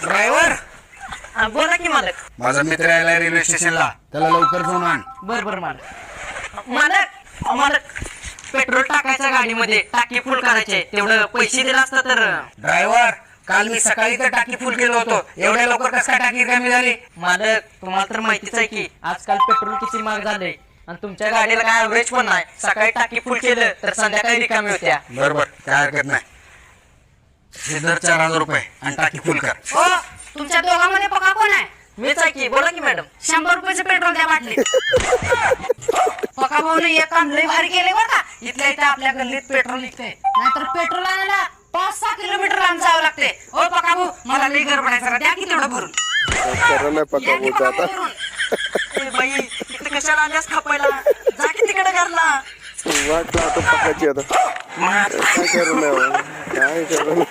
Driver बोला की मालक. माझा मित्र यायला रेल्वे स्टेशनला, त्याला लवकर जाऊन आण. बर मालक. मालक पेट्रोल टाकायचं गाडीमध्ये, टाकी फुल करायचे, तेवढं पैसे दिला असतं तर. ड्रायव्हर काल मी सकाळी तर टाकी फुल केलं होतं, एवढ्या लवकर कसं काय टाकी कमी झाली? मालक तुम्हाला तर माहितीच आहे की आजकाल पेट्रोल किती महाग झाले आणि तुमच्या गाडीला काय ऍव्हरेज पण नाही. सकाळी टाकी फुल केलं तर संध्याकाळी रिकामी होत्या. बरोबर, काय हरकत नाही. हे दर 4000 रुपये आणि टाकी फुल कर. हो, तुमच्या दोघांमध्ये पका कोण आहे? मीच आहे की, बोला की मॅडम. 100 रुपयाचं पेट्रोल द्या बाटली. पका भाऊन एक काम लय भारी केले बरं का. इथल्या इथं आपल्या गल्लीत पेट्रोल निघतंय, नाहीतर पेट्रोल आणायला 5-6 किलोमीटर लांब जावं लागते. हो पका भाऊ, मला लय गडबड आहे, जरा द्या की तेवढं भरून. पक्का या की पका भाऊ भरून. ए बाई इथं कशाला आल्यास खपायला, जा की तिकडे घरला. वाट लावतो पक्काची आता. काय करू नये काय करू